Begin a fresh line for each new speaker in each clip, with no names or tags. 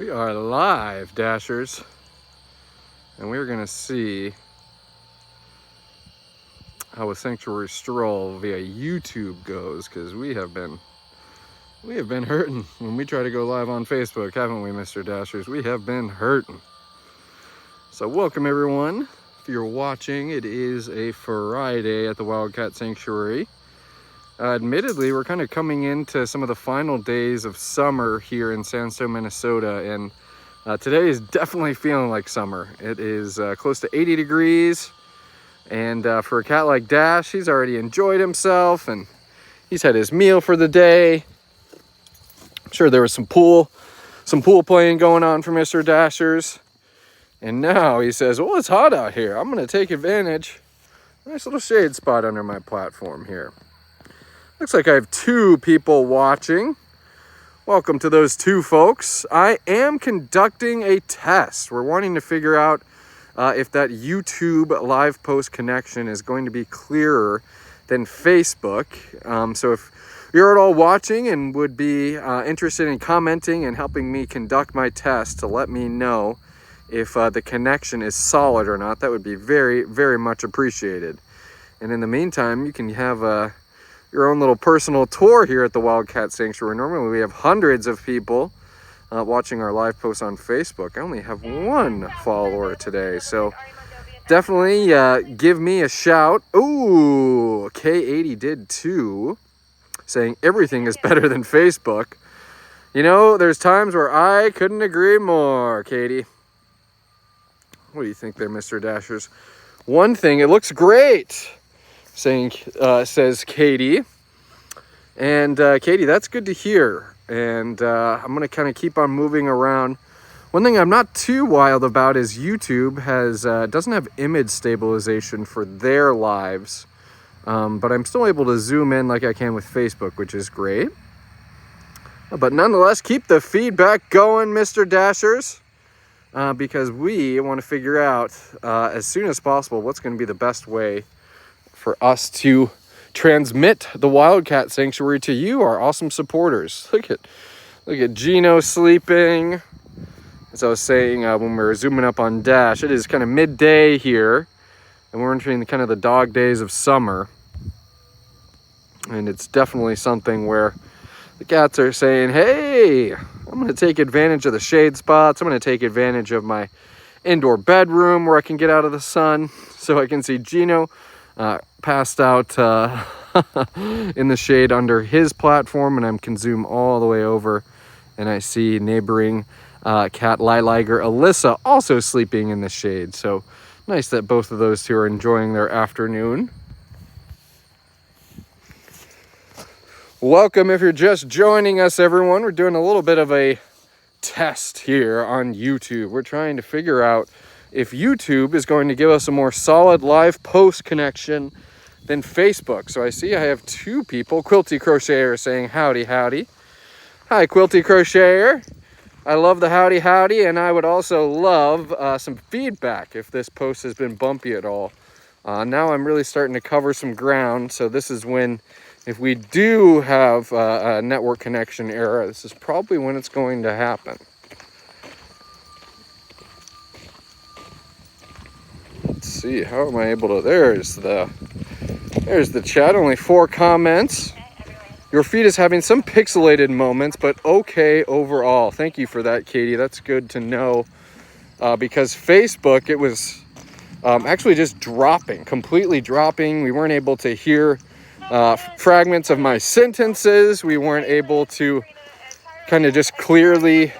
We are live, Dashers, and we're gonna see how a sanctuary stroll via YouTube goes, because we have been hurting when we try to go live on Facebook, haven't we, Mr. Dashers? We have been hurting. So welcome everyone. If you're watching, it is a Friday at the Wildcat Sanctuary. Admittedly, we're kind of coming into some of the final days of summer here in Sandstone, Minnesota, and today is definitely feeling like summer. It is close to 80 degrees, and for a cat like Dash, he's already enjoyed himself, and he's had his meal for the day. I'm sure there was some pool playing going on for Mr. Dashers, and now he says, well, it's hot out here. I'm going to take advantage. Nice little shade spot under my platform here. Looks like I have 2 people watching. Welcome to those 2 folks. I am conducting a test. We're wanting to figure out if that YouTube live post connection is going to be clearer than Facebook. So if you're at all watching and would be interested in commenting and helping me conduct my test to let me know if the connection is solid or not, that would be very, very much appreciated. And in the meantime, you can have your own little personal tour here at the Wildcat Sanctuary. Normally we have hundreds of people watching our live posts on Facebook. I only have 1 follower today, so definitely give me a shout. Ooh, K80 did too, saying everything is better than Facebook. You know, there's times where I couldn't agree more, Katie. What do you think there, Mr. Dashers? One thing, it looks great, says Katie. And Katie, that's good to hear. And I'm going to kind of keep on moving around. One thing I'm not too wild about is YouTube doesn't have image stabilization for their lives. But I'm still able to zoom in like I can with Facebook, which is great. But nonetheless, keep the feedback going, Mr. Dashers. Because we want to figure out as soon as possible what's going to be the best way for us to transmit the Wildcat Sanctuary to you, our awesome supporters. Look at Gino sleeping. As I was saying when we were zooming up on Dash, it is kind of midday here, and we're entering kind of the dog days of summer. And it's definitely something where the cats are saying, hey, I'm going to take advantage of the shade spots. I'm going to take advantage of my indoor bedroom where I can get out of the sun, so I can see Gino passed out in the shade under his platform, and I can zoom all the way over, and I see neighboring cat liger Alyssa also sleeping in the shade. So nice that both of those 2 are enjoying their afternoon. Welcome if you're just joining us, everyone. We're doing a little bit of a test here on YouTube. We're trying to figure out if YouTube is going to give us a more solid live post connection than Facebook. So I see I have 2 people. Quilty Crocheter saying howdy, howdy. Hi, Quilty Crocheter. I love the howdy, howdy, and I would also love some feedback if this post has been bumpy at all. Now I'm really starting to cover some ground, so this is when, if we do have a network connection error, this is probably when it's going to happen. Let's see, how am I able to, there's the chat, only 4 comments. Your feed is having some pixelated moments, but okay overall. Thank you for that, Katie. That's good to know, because Facebook, it was actually just completely dropping. We weren't able to hear fragments of my sentences. We weren't able to kind of just clearly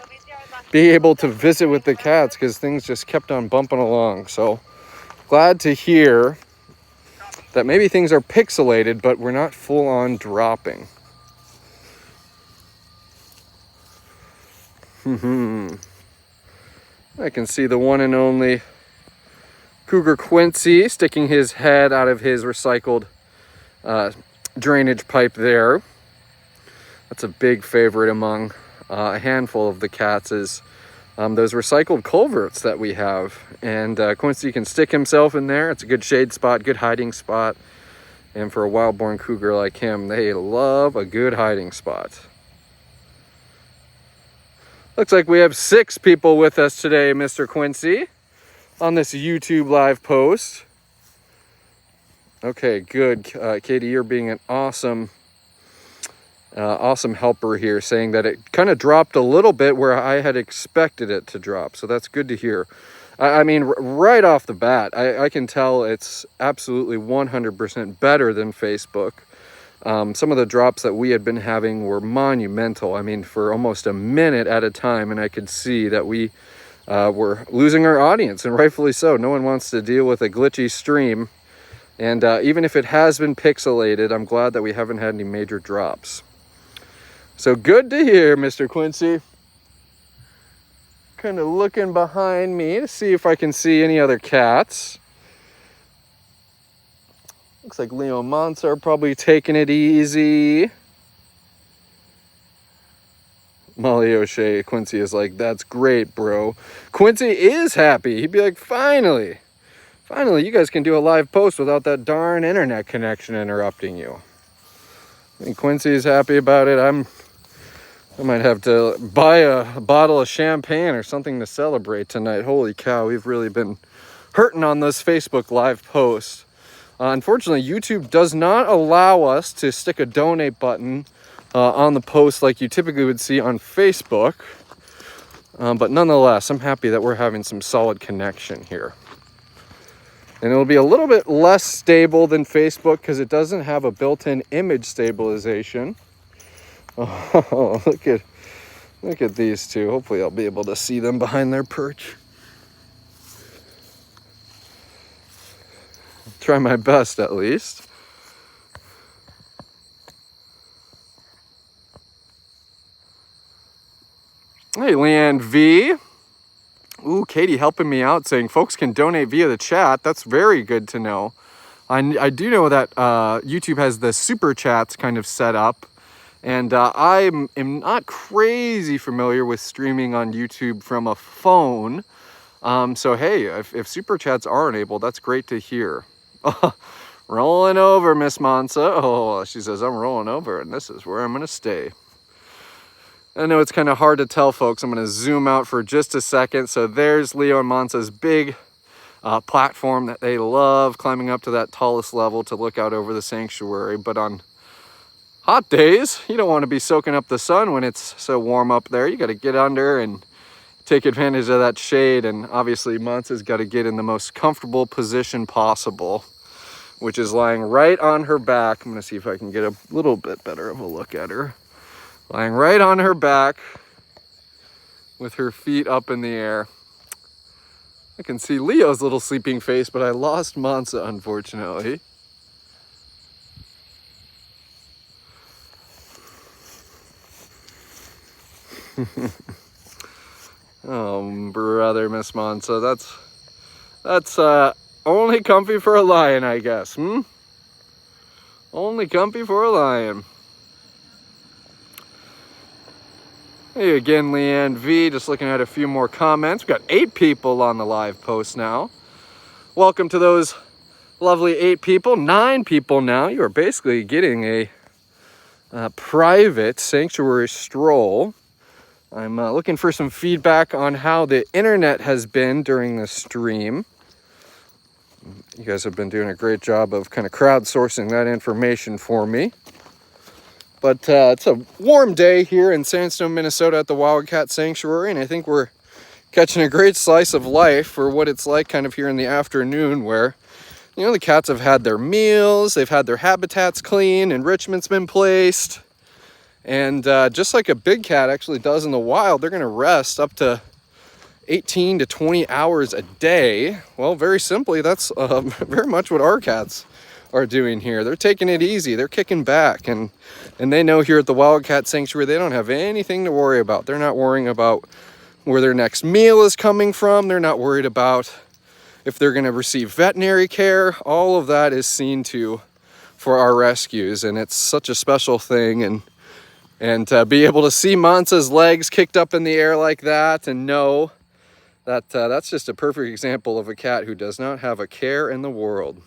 be able to visit with the cats because things just kept on bumping along. So glad to hear that maybe things are pixelated, but we're not full on dropping. I can see the one and only Cougar Quincy sticking his head out of his recycled drainage pipe there. That's a big favorite among a handful of the cats, is those recycled culverts that we have. And Quincy can stick himself in there. It's a good shade spot, good hiding spot. And for a wild-born cougar like him, they love a good hiding spot. Looks like we have 6 people with us today, Mr. Quincy, on this YouTube live post. Okay, good. Katie, you're being an awesome helper here, saying that it kind of dropped a little bit where I had expected it to drop. So that's good to hear. I mean, right off the bat, I can tell it's absolutely 100% better than Facebook. Some of the drops that we had been having were monumental. I mean, for almost a minute at a time, and I could see that we were losing our audience, and rightfully so. No one wants to deal with a glitchy stream. And even if it has been pixelated, I'm glad that we haven't had any major drops. So good to hear, Mr. Quincy. Kind of looking behind me to see if I can see any other cats. Looks like Leo and Monza are probably taking it easy. Molly O'Shea, Quincy is like, that's great, bro. Quincy is happy. He'd be like, finally, you guys can do a live post without that darn internet connection interrupting you. I think Quincy's happy about it. I might have to buy a bottle of champagne or something to celebrate tonight. Holy cow, we've really been hurting on this Facebook live post. Unfortunately, YouTube does not allow us to stick a donate button on the post like you typically would see on Facebook. But nonetheless, I'm happy that we're having some solid connection here. And it'll be a little bit less stable than Facebook because it doesn't have a built-in image stabilization. Oh, look at these two. Hopefully I'll be able to see them behind their perch. Try my best at least. Hey, Leanne V. Ooh, Katie helping me out saying folks can donate via the chat. That's very good to know. I do know that YouTube has the super chats kind of set up. And I am not crazy familiar with streaming on YouTube from a phone. So hey, if super chats are enabled, that's great to hear. Rolling over, Miss Monza. Oh, she says, I'm rolling over and this is where I'm going to stay. I know it's kind of hard to tell, folks. I'm going to zoom out for just a second. So there's Leo and Monza's big platform that they love, climbing up to that tallest level to look out over the sanctuary. But on hot days, you don't want to be soaking up the sun when it's so warm up there. You got to get under and take advantage of that shade. And obviously Monza's got to get in the most comfortable position possible, which is lying right on her back. I'm going to see if I can get a little bit better of a look at her. Lying right on her back with her feet up in the air. I can see Leo's little sleeping face, but I lost Monza, unfortunately. Oh, brother, Miss Monza, that's only comfy for a lion, I guess, Only comfy for a lion. Hey again, Leanne V, just looking at a few more comments. We've got 8 people on the live post now. Welcome to those lovely 8 people, 9 people now. You are basically getting a private sanctuary stroll. I'm looking for some feedback on how the internet has been during the stream. You guys have been doing a great job of kind of crowdsourcing that information for me. But it's a warm day here in Sandstone, Minnesota at the Wildcat Sanctuary, and I think we're catching a great slice of life for what it's like kind of here in the afternoon where, you know, the cats have had their meals, they've had their habitats cleaned, enrichment's been placed, and just like a big cat actually does in the wild, they're going to rest up to 18 to 20 hours a day. Well, very simply, that's very much what our cats are doing here. They're taking it easy. They're kicking back, and they know here at the Wildcat Sanctuary they don't have anything to worry about. They're not worrying about where their next meal is coming from. They're not worried about if they're going to receive veterinary care. All of that is seen to for our rescues, and it's such a special thing. And to be able to see Monza's legs kicked up in the air like that and know that that's just a perfect example of a cat who does not have a care in the world.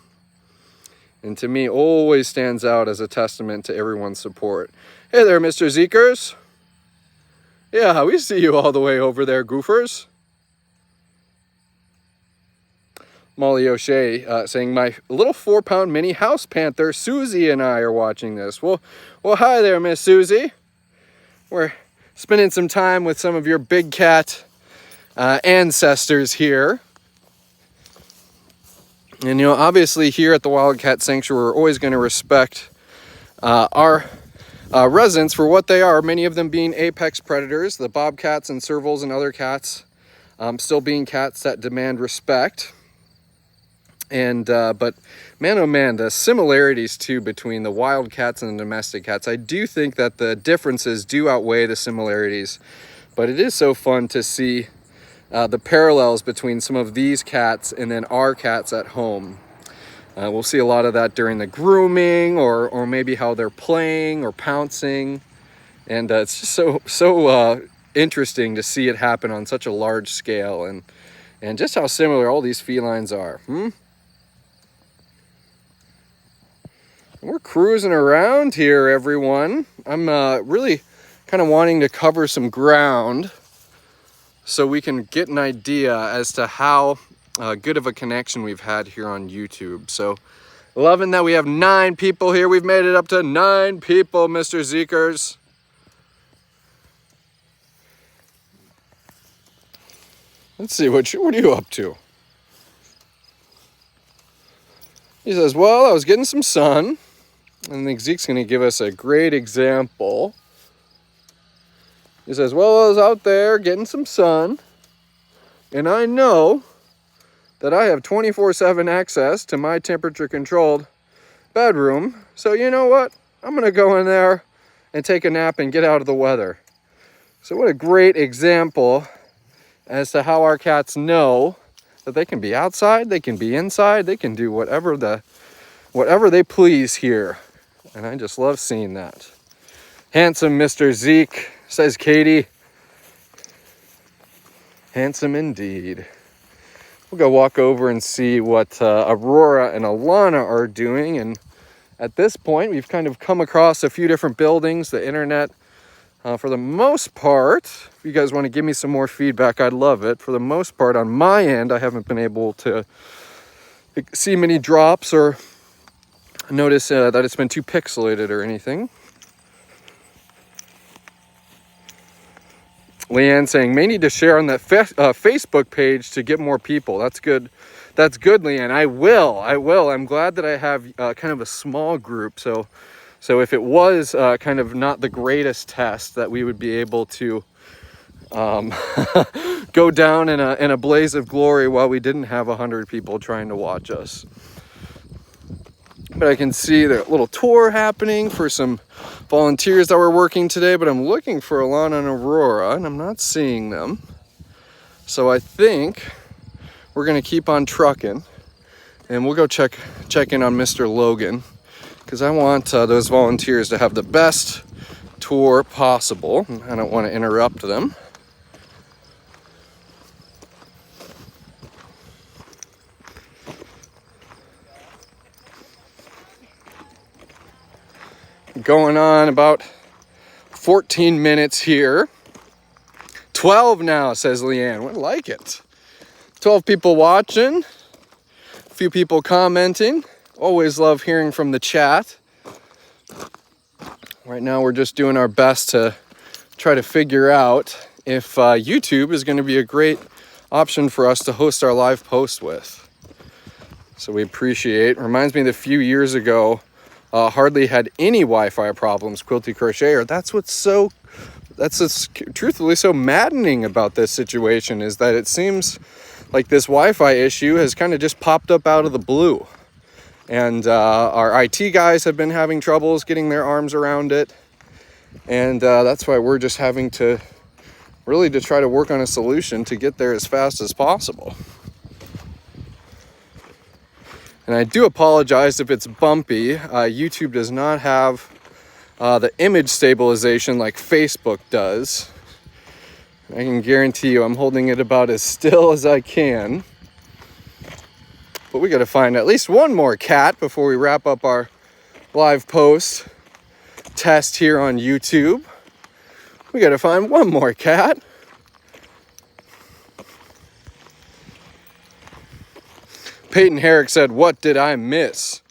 And to me, always stands out as a testament to everyone's support. Hey there, Mr. Zekers. Yeah, we see you all the way over there, goofers. Molly O'Shea saying, my little 4-pound mini house panther, Susie, and I are watching this. Well, hi there, Miss Susie. We're spending some time with some of your big cat ancestors here. And, you know, obviously here at the Wildcat Sanctuary, we're always going to respect our residents for what they are, many of them being apex predators, the bobcats and servals and other cats still being cats that demand respect. And but man, oh man, the similarities too between the wild cats and the domestic cats, I do think that the differences do outweigh the similarities. But it is so fun to see the parallels between some of these cats and then our cats at home. We'll see a lot of that during the grooming, or maybe how they're playing or pouncing, and it's just so interesting to see it happen on such a large scale, and just how similar all these felines are. We're cruising around here, everyone. I'm really kind of wanting to cover some ground so we can get an idea as to how good of a connection we've had here on YouTube. So loving that we have 9 people here. We've made it up to 9 people, Mr. Zeekers. Let's see, what are you up to? He says, well, I was getting some sun. And I think Zeke's going to give us a great example. He says, well, I was out there getting some sun, and I know that I have 24/7 access to my temperature-controlled bedroom. So you know what? I'm going to go in there and take a nap and get out of the weather. So what a great example as to how our cats know that they can be outside, they can be inside, they can do whatever they please here. And I just love seeing that. Handsome Mr. Zeke, says Katie. Handsome indeed. We'll go walk over and see what Aurora and Alana are doing. And at this point, we've kind of come across a few different buildings. The internet, for the most part, if you guys want to give me some more feedback, I'd love it. For the most part, on my end, I haven't been able to see many drops or notice that it's been too pixelated or anything. Leanne saying, may need to share on that Facebook page to get more people. That's good. That's good, Leanne. I will. I'm glad that I have kind of a small group. So if it was kind of not the greatest test, that we would be able to go down in a blaze of glory while we didn't have 100 people trying to watch us. But I can see the little tour happening for some volunteers that were working today, but I'm looking for Alana and Aurora, and I'm not seeing them. So I think we're going to keep on trucking, and we'll go check in on Mr. Logan, because I want those volunteers to have the best tour possible. I don't want to interrupt them. Going on about 14 minutes here. 12 now, says Leanne. I like it. 12 people watching. A few people commenting. Always love hearing from the chat. Right now we're just doing our best to try to figure out if YouTube is going to be a great option for us to host our live post with. So we appreciate. Reminds me that a few years ago, hardly had any Wi-Fi problems, Quilty Crocheter. That's what's truthfully so maddening about this situation, is that it seems like this Wi-Fi issue has kind of just popped up out of the blue. And our IT guys have been having troubles getting their arms around it. And that's why we're just having to really to try to work on a solution to get there as fast as possible. And I do apologize if it's bumpy. YouTube does not have the image stabilization like Facebook does. I can guarantee you I'm holding it about as still as I can. But we got to find at least one more cat before we wrap up our live post test here on YouTube. We gotta find one more cat. Peyton Herrick said, "What did I miss?"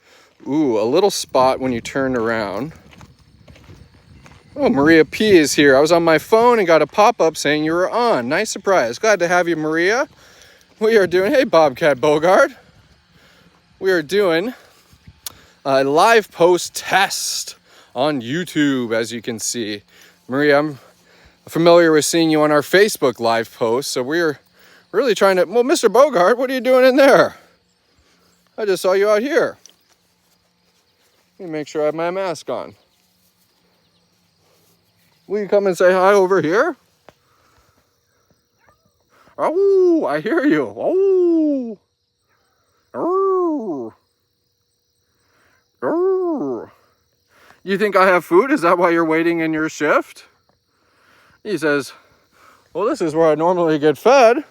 Ooh, a little spot when you turn around. Oh, Maria P is here. I was on my phone and got a pop-up saying you were on. Nice surprise. Glad to have you, Maria. We are doing, hey, Bobcat Bogart. We are doing a live post test on YouTube, as you can see. Maria, I'm familiar with seeing you on our Facebook live post, so we're really trying to, well, Mr. Bogart, what are you doing in there? I just saw you out here. Let me make sure I have my mask on. Will you come and say hi over here? Oh, I hear you. Oh. Oh. Oh. You think I have food? Is that why you're waiting in your shift? He says, well, this is where I normally get fed.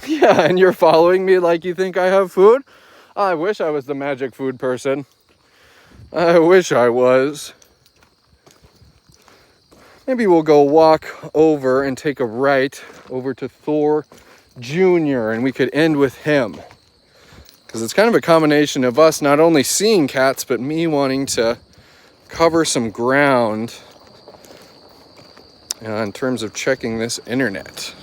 Yeah, and you're following me like you think I have food? I wish I was the magic food person. I wish I was. Maybe we'll go walk over and take a right over to Thor Jr. and we could end with him. Because it's kind of a combination of us not only seeing cats, but me wanting to cover some ground in terms of checking this internet.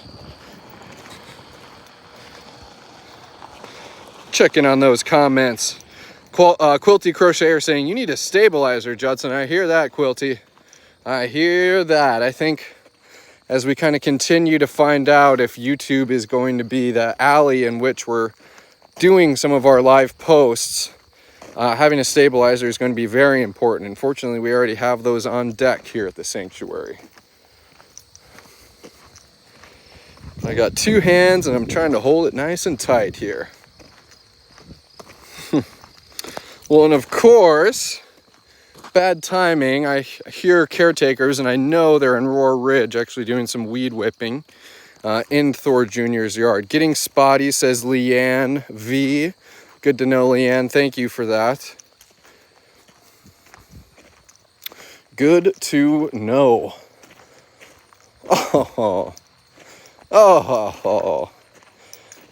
Checking on those comments. Quilty Crocheter saying, you need a stabilizer, Judson. I hear that, Quilty. I hear that. I think as we kind of continue to find out if YouTube is going to be the alley in which we're doing some of our live posts, having a stabilizer is going to be very important. Unfortunately, we already have those on deck here at the sanctuary. I got two hands and I'm trying to hold it nice and tight here. Well, and of course, bad timing. I hear caretakers, and I know they're in Roar Ridge actually doing some weed whipping in Thor Jr.'s yard. Getting spotty, says Leanne V. Good to know, Leanne. Thank you for that. Good to know. Oh. Oh.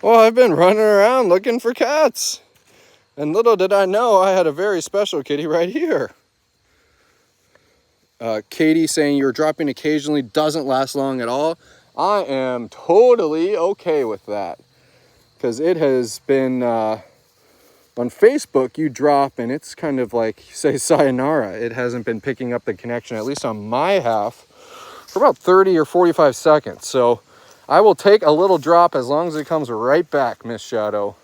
Well, I've been running around looking for cats. And little did I know I had a very special kitty right here. Katie saying you're dropping occasionally doesn't last long at all. I am totally okay with that. Because it has been, on Facebook you drop and it's kind of like, say, sayonara. It hasn't been picking up the connection, at least on my half, for about 30 or 45 seconds. So I will take a little drop as long as it comes right back, Miss Shadow.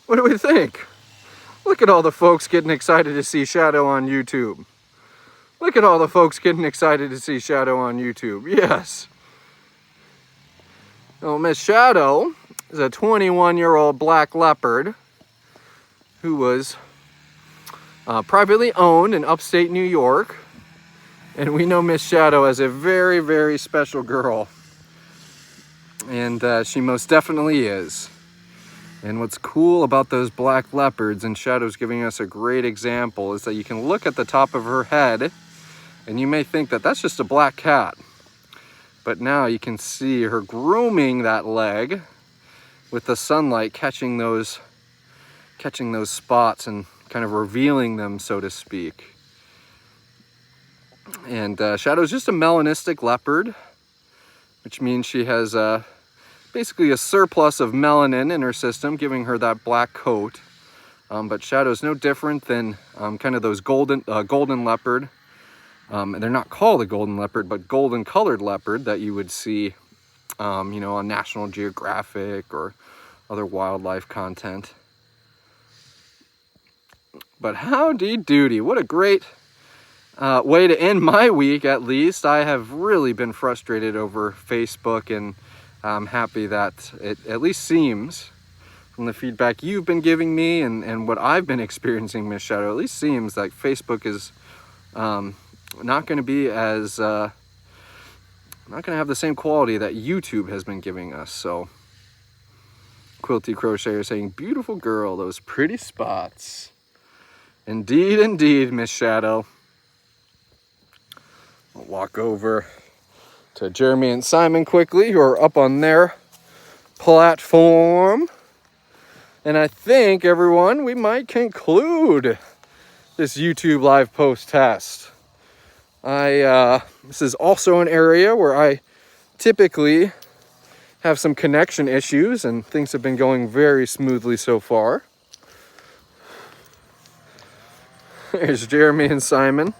What do we think? Look at all the folks getting excited to see Shadow on YouTube. Look at all the folks getting excited to see Shadow on YouTube. Yes. Well, Miss Shadow is a 21-year-old black leopard who was privately owned in upstate New York. And we know Miss Shadow as a very, very special girl. And she most definitely is. And what's cool about those black leopards, and Shadow's giving us a great example, is that you can look at the top of her head and you may think that that's just a black cat. But now you can see her grooming that leg with the sunlight catching those spots and kind of revealing them, so to speak. And Shadow's just a melanistic leopard, which means she has basically a surplus of melanin in her system, giving her that black coat. But Shadow's no different than kind of those golden leopard. And they're not called a golden leopard, but golden colored leopard that you would see, you know, on National Geographic or other wildlife content. But howdy doody, what a great way to end my week, at least. I have really been frustrated over Facebook, and I'm happy that it at least seems, from the feedback you've been giving me and what I've been experiencing, Miss Shadow, at least seems like Facebook is not going to be as not going to have the same quality that YouTube has been giving us. So Quilty Crocheter saying, beautiful girl, those pretty spots. Indeed, indeed, Miss Shadow. I'll walk over to Jeremy and Simon quickly, who are up on their platform. And I think, everyone, we might conclude this YouTube live post test. This is also an area where I typically have some connection issues, and things have been going very smoothly so far. There's Jeremy and Simon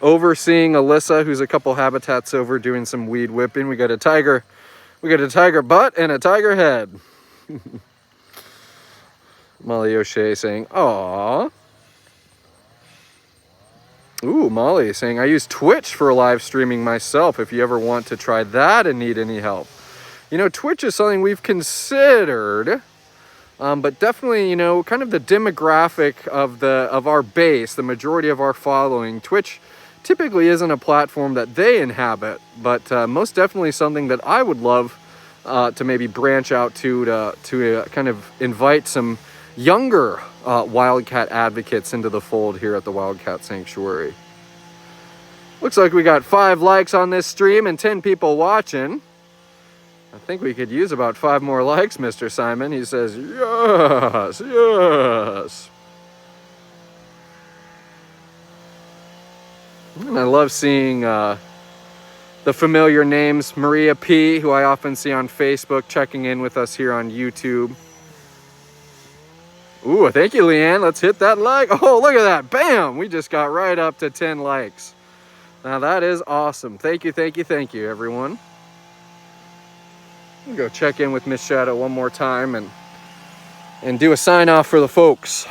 overseeing Alyssa, who's a couple habitats over doing some weed whipping. We got a tiger butt and a tiger head. Molly O'Shea saying, "Aww." Ooh, Molly saying, I use Twitch for live streaming myself if you ever want to try that and need any help. You know, Twitch is something we've considered, but definitely, you know, kind of the demographic of our base, the majority of our following, Twitch typically isn't a platform that they inhabit, but most definitely something that I would love to maybe branch out to kind of invite some younger wildcat advocates into the fold here at the Wildcat Sanctuary. Looks like we got 5 likes on this stream and 10 people watching. I think we could use about 5 more likes, Mr. Simon. He says, yes, yes. And I love seeing the familiar names. Maria P., who I often see on Facebook, checking in with us here on YouTube. Ooh, thank you, Leanne. Let's hit that like. Oh, look at that. Bam! We just got right up to 10 likes. Now that is awesome. Thank you, thank you, thank you, everyone. I'll go check in with Miss Shadow one more time and do a sign off for the folks.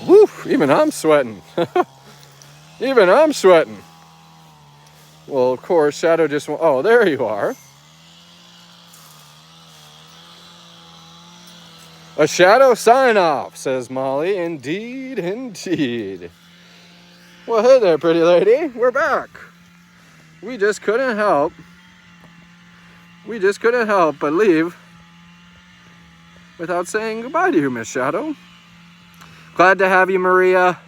Woo! Even I'm sweating. Even I'm sweating. Well, of course, Shadow just went. Oh, there you are. A shadow sign-off, says Molly. Indeed, indeed. Well, hey there, pretty lady. We're back. We just couldn't help. We just couldn't help but leave without saying goodbye to you, Miss Shadow. Glad to have you, Maria.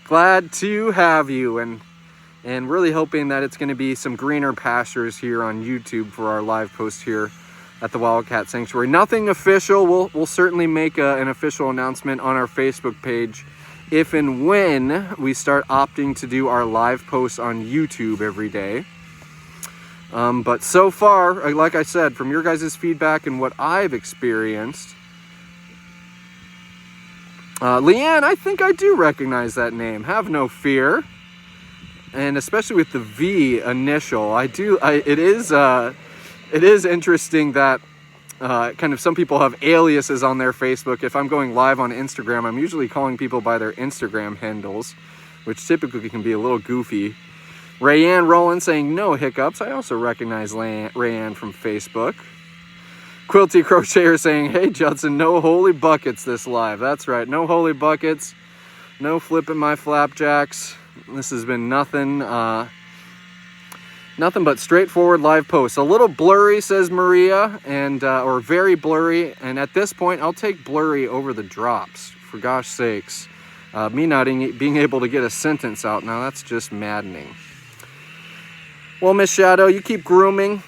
Glad to have you. And really hoping that it's going to be some greener pastures here on YouTube for our live post here at the Wildcat Sanctuary. Nothing official. We'll certainly make an official announcement on our Facebook page if and when we start opting to do our live posts on YouTube every day. But so far, like I said, from your guys' feedback and what I've experienced, Leanne, I think I do recognize that name. Have no fear. And especially with the V initial, it is interesting that kind of some people have aliases on their Facebook. If I'm going live on Instagram, I'm usually calling people by their Instagram handles, which typically can be a little goofy. Rayanne Rowland saying no hiccups. I also recognize Rayanne from Facebook. Quilty Crocheter saying, hey Judson, no holy buckets this live. That's right, no holy buckets, no flipping my flapjacks. This has been nothing but straightforward live posts. A little blurry, says Maria, and or very blurry. And at this point, I'll take blurry over the drops, for gosh sakes. Me not being able to get a sentence out now, that's just maddening. Well, Miss Shadow, you keep grooming.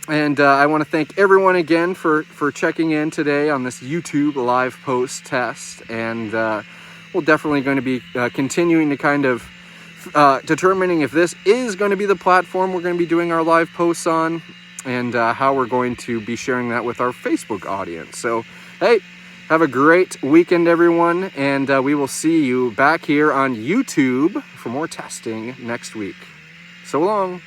And I want to thank everyone again for checking in today on this YouTube live post test. And we're definitely going to be continuing to kind of determining if this is going to be the platform we're going to be doing our live posts on, and how we're going to be sharing that with our Facebook audience. So, hey, have a great weekend, everyone, and we will see you back here on YouTube for more testing next week. So long.